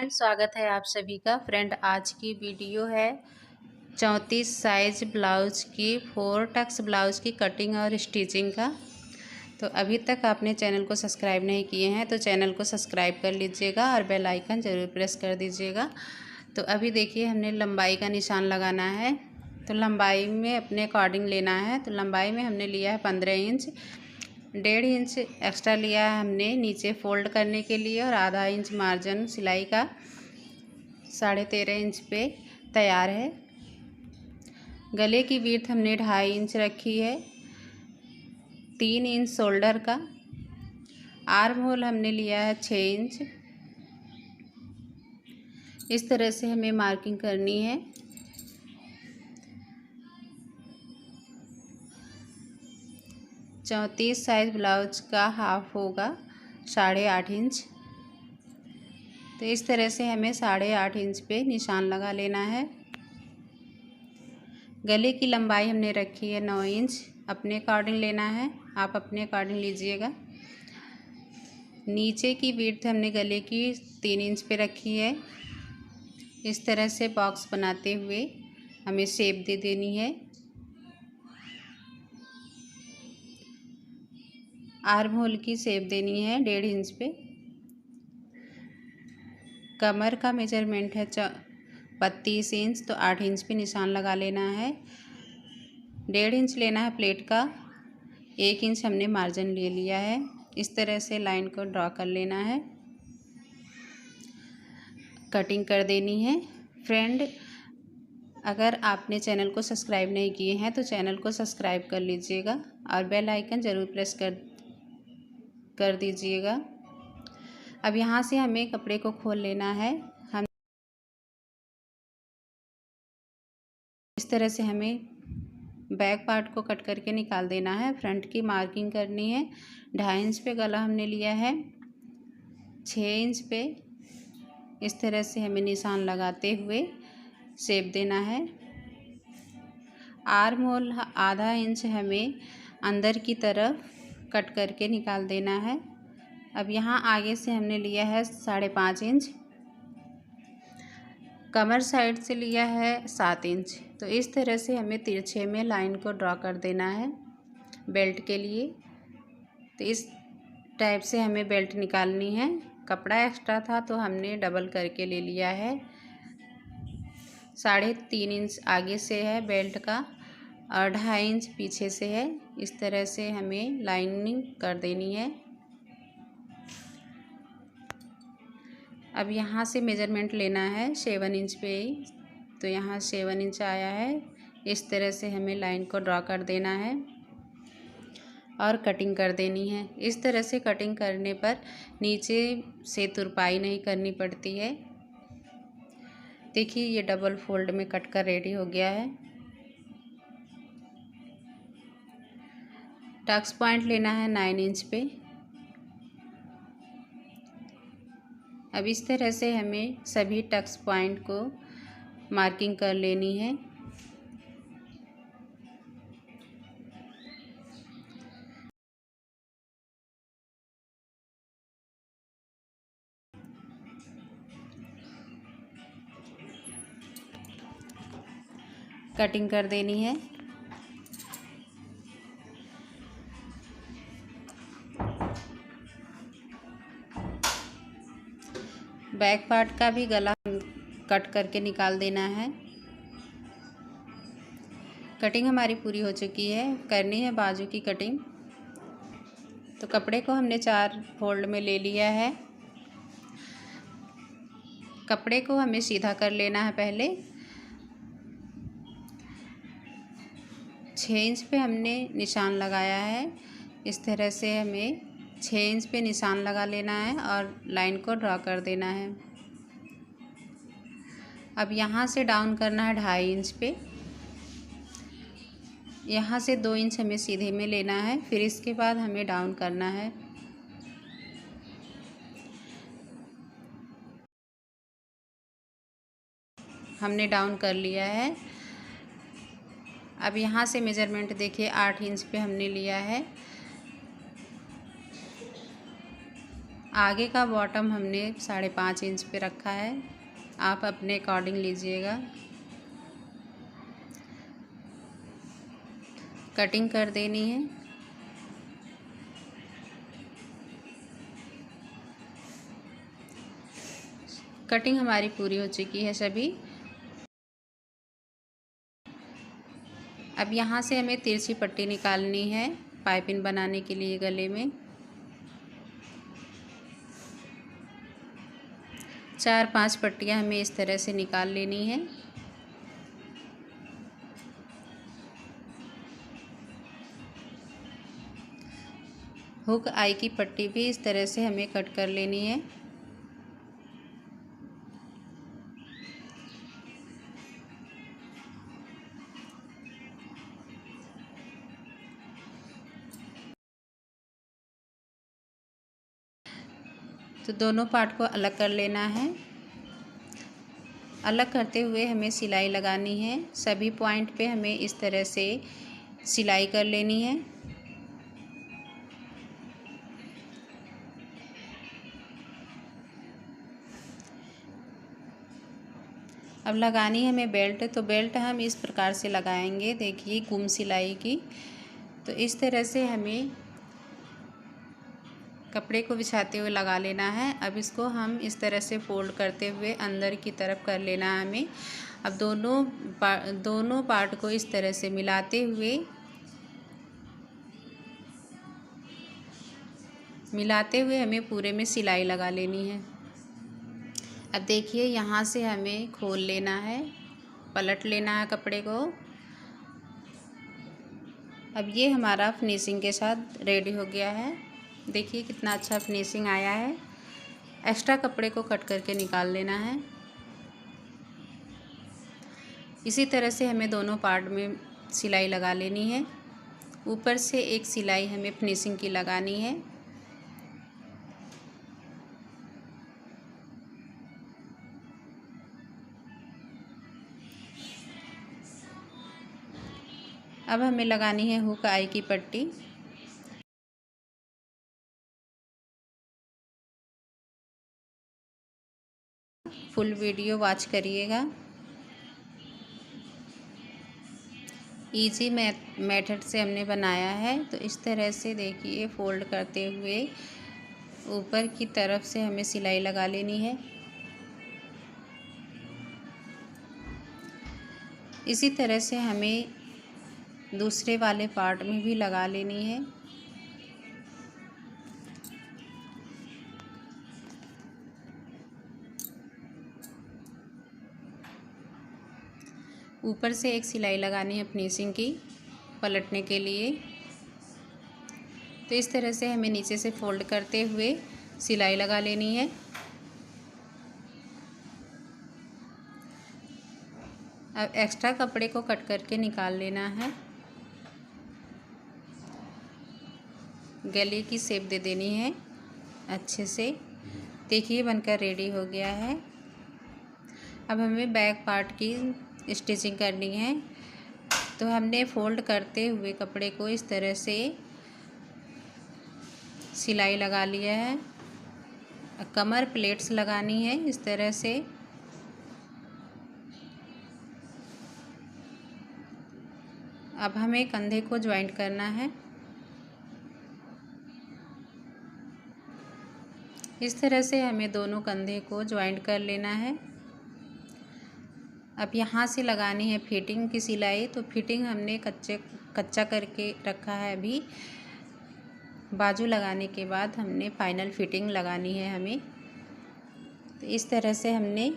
Friend, स्वागत है आप सभी का। फ्रेंड, आज की वीडियो है 34 साइज ब्लाउज की 4 टक्स ब्लाउज की कटिंग और स्टिचिंग का। तो अभी तक आपने चैनल को सब्सक्राइब नहीं किए हैं तो चैनल को सब्सक्राइब कर लीजिएगा और बेल आइकन ज़रूर प्रेस कर दीजिएगा। तो अभी देखिए, हमने लंबाई का निशान लगाना है। तो लंबाई में अपने अकॉर्डिंग लेना है। तो लंबाई में हमने लिया है 15 इंच। 1.5 इंच एक्स्ट्रा लिया है हमने नीचे फोल्ड करने के लिए, और आधा इंच मार्जिन सिलाई का 13.5 इंच पे तैयार है। गले की विड्थ हमने 2.5 इंच रखी है। 3 इंच शोल्डर का। आर्म होल हमने लिया है 6 इंच। इस तरह से हमें मार्किंग करनी है। चौंतीस साइज ब्लाउज का हाफ होगा 8.5 इंच। तो इस तरह से हमें 8.5 इंच पे निशान लगा लेना है। गले की लंबाई हमने रखी है 9 इंच। अपने अकॉर्डिंग लेना है, आप अपने अकॉर्डिंग लीजिएगा। नीचे की विड्थ हमने गले की 3 इंच पे रखी है। इस तरह से बॉक्स बनाते हुए हमें शेप दे देनी है। आर्म होल की शेप देनी है 1.5 इंच पे। कमर का मेजरमेंट है 32 इंच, तो 8 इंच पे निशान लगा लेना है। 1.5 इंच लेना है प्लेट का। 1 इंच हमने मार्जिन ले लिया है। इस तरह से लाइन को ड्रॉ कर लेना है। कटिंग कर देनी है। फ्रेंड, अगर आपने चैनल को सब्सक्राइब नहीं किए हैं तो चैनल को सब्सक्राइब कर लीजिएगा और बेल आइकन ज़रूर प्रेस कर दीजिएगा। अब यहाँ से हमें कपड़े को खोल लेना है। हम इस तरह से हमें बैक पार्ट को कट करके निकाल देना है। फ्रंट की मार्किंग करनी है। 2.5 इंच पे गला हमने लिया है। 6 इंच पे इस तरह से हमें निशान लगाते हुए शेप देना है। आर्म होल आधा इंच हमें अंदर की तरफ कट करके निकाल देना है। अब यहाँ आगे से हमने लिया है 5.5 इंच। कमर साइड से लिया है 7 इंच। तो इस तरह से हमें तिरछे में लाइन को ड्रॉ कर देना है बेल्ट के लिए। तो इस टाइप से हमें बेल्ट निकालनी है। कपड़ा एक्स्ट्रा था तो हमने डबल करके ले लिया है। 3.5 इंच आगे से है बेल्ट का और 2.5 इंच पीछे से है। इस तरह से हमें लाइनिंग कर देनी है। अब यहाँ से मेजरमेंट लेना है 7 इंच पे ही। तो यहाँ 7 इंच आया है। इस तरह से हमें लाइन को ड्रॉ कर देना है और कटिंग कर देनी है। इस तरह से कटिंग करने पर नीचे से तुरपाई नहीं करनी पड़ती है। देखिए, ये डबल फोल्ड में कट कर रेडी हो गया है। टक्स पॉइंट लेना है 9 इंच पे। अब इस तरह से हमें सभी टक्स पॉइंट को मार्किंग कर लेनी है। कटिंग कर देनी है। बैक पार्ट का भी गला कट करके निकाल देना है। कटिंग हमारी पूरी हो चुकी है। करनी है बाजू की कटिंग। तो कपड़े को हमने 4 फोल्ड में ले लिया है। कपड़े को हमें सीधा कर लेना है। पहले 6 इंच पे हमने निशान लगाया है। इस तरह से हमें 6 इंच पे निशान लगा लेना है और लाइन को ड्रॉ कर देना है। अब यहाँ से डाउन करना है 2.5 इंच पे। यहाँ से 2 इंच हमें सीधे में लेना है। फिर इसके बाद हमें डाउन करना है। हमने डाउन कर लिया है। अब यहाँ से मेजरमेंट देखिए, 8 इंच पे हमने लिया है। आगे का बॉटम हमने 5.5 इंच पे रखा है, आप अपने अकॉर्डिंग लीजिएगा। कटिंग कर देनी है। कटिंग हमारी पूरी हो चुकी है सभी। अब यहाँ से हमें तिरछी पट्टी निकालनी है पाइपिंग बनाने के लिए गले में। 4-5 पट्टियाँ हमें इस तरह से निकाल लेनी है। हुक आई की पट्टी भी इस तरह से हमें कट कर लेनी है। तो दोनों पार्ट को अलग कर लेना है। अलग करते हुए हमें सिलाई लगानी है। सभी पॉइंट पे हमें इस तरह से सिलाई कर लेनी है। अब लगानी है हमें बेल्ट। तो बेल्ट हम इस प्रकार से लगाएंगे, देखिए गुम सिलाई की। तो इस तरह से हमें कपड़े को बिछाते हुए लगा लेना है। अब इसको हम इस तरह से फोल्ड करते हुए अंदर की तरफ कर लेना है हमें। अब दोनों पार्ट को इस तरह से मिलाते हुए हमें पूरे में सिलाई लगा लेनी है। अब देखिए यहाँ से हमें खोल लेना है, पलट लेना है कपड़े को। अब ये हमारा फिनिशिंग के साथ रेडी हो गया है। देखिए कितना अच्छा फिनिशिंग आया है। एक्स्ट्रा कपड़े को कट करके निकाल लेना है। इसी तरह से हमें दोनों पार्ट में सिलाई लगा लेनी है। ऊपर से एक सिलाई हमें फिनिशिंग की लगानी है। अब हमें लगानी है हुक आई की पट्टी। फुल वीडियो वॉच करिएगा। इजी मेथड से हमने बनाया है। तो इस तरह से देखिए फोल्ड करते हुए ऊपर की तरफ से हमें सिलाई लगा लेनी है। इसी तरह से हमें दूसरे वाले पार्ट में भी लगा लेनी है। ऊपर से एक सिलाई लगानी है फिनिशिंग की, पलटने के लिए। तो इस तरह से हमें नीचे से फोल्ड करते हुए सिलाई लगा लेनी है। अब एक्स्ट्रा कपड़े को कट करके निकाल लेना है। गले की शेप दे देनी है अच्छे से। देखिए बनकर रेडी हो गया है। अब हमें बैक पार्ट की स्टिचिंग करनी है। तो हमने फोल्ड करते हुए कपड़े को इस तरह से सिलाई लगा लिया है। कमर प्लेट्स लगानी है इस तरह से। अब हमें कंधे को ज्वाइंट करना है। इस तरह से हमें दोनों कंधे को ज्वाइंट कर लेना है। अब यहाँ से लगानी है फिटिंग की सिलाई। तो फिटिंग हमने कच्चा करके रखा है अभी। बाजू लगाने के बाद हमने फाइनल फिटिंग लगानी है हमें। तो इस तरह से हमने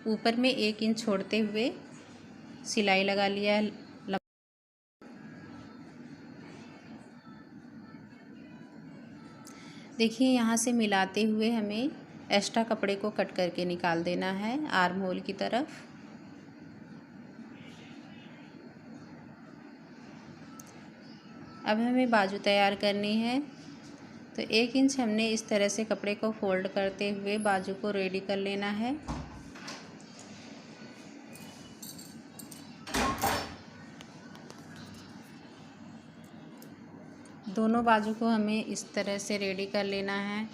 ऊपर में 1 इंच छोड़ते हुए सिलाई लगा लिया है। देखिए यहाँ से मिलाते हुए हमें एक्स्ट्रा कपड़े को कट करके निकाल देना है आर्म होल की तरफ। अब हमें बाजू तैयार करनी है। तो 1 इंच हमने इस तरह से कपड़े को फोल्ड करते हुए बाजू को रेडी कर लेना है। दोनों बाजू को हमें इस तरह से रेडी कर लेना है।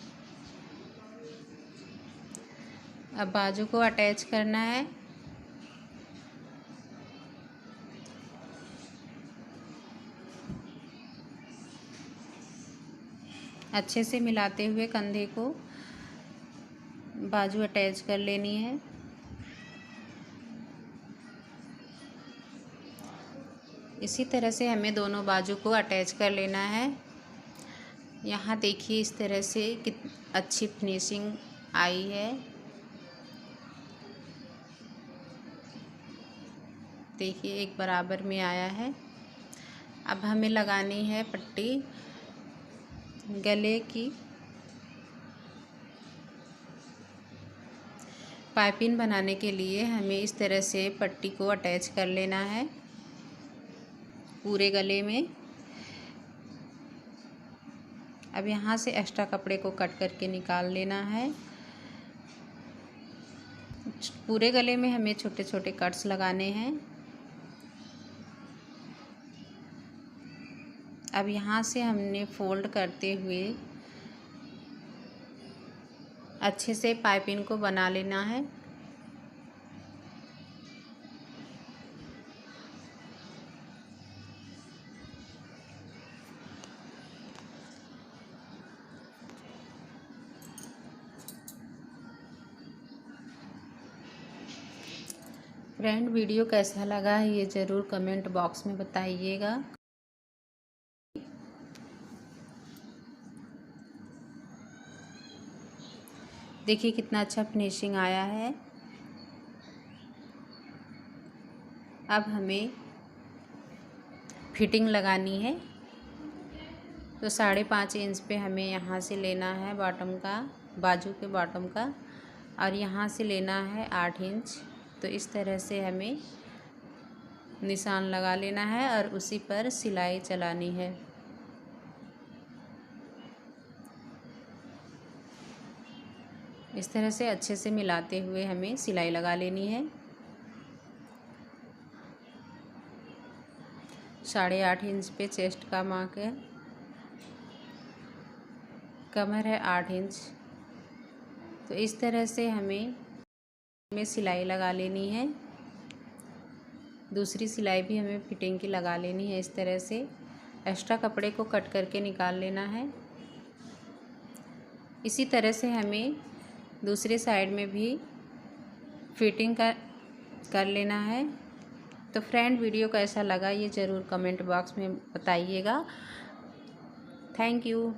अब बाजू को अटैच करना है। अच्छे से मिलाते हुए कंधे को बाजू अटैच कर लेनी है। इसी तरह से हमें दोनों बाजू को अटैच कर लेना है। यहाँ देखिए इस तरह से कितनी अच्छी फिनिशिंग आई है। देखिए एक बराबर में आया है। अब हमें लगानी है पट्टी गले की। पाइपिंग बनाने के लिए हमें इस तरह से पट्टी को अटैच कर लेना है पूरे गले में। अब यहाँ से एक्स्ट्रा कपड़े को कट करके निकाल लेना है। पूरे गले में हमें छोटे छोटे कट्स लगाने हैं। अब यहाँ से हमने फोल्ड करते हुए अच्छे से पाइपिंग को बना लेना है। फ्रेंड वीडियो कैसा लगा है ये ज़रूर कमेंट बॉक्स में बताइएगा। देखिए कितना अच्छा फिनिशिंग आया है। अब हमें फिटिंग लगानी है। तो 5.5 इंच पे हमें यहाँ से लेना है बॉटम का, बाजू के बॉटम का, और यहाँ से लेना है 8 इंच। तो इस तरह से हमें निशान लगा लेना है और उसी पर सिलाई चलानी है। इस तरह से अच्छे से मिलाते हुए हमें सिलाई लगा लेनी है। 8.5 इंच पे चेस्ट का मार्क है, कमर है 8 इंच। तो इस तरह से हमें सिलाई लगा लेनी है। दूसरी सिलाई भी हमें फिटिंग की लगा लेनी है। इस तरह से एक्स्ट्रा कपड़े को कट करके निकाल लेना है। इसी तरह से हमें दूसरे साइड में भी फिटिंग कर लेना है। तो फ्रेंड वीडियो कैसा लगा ये ज़रूर कमेंट बॉक्स में बताइएगा। Thank you.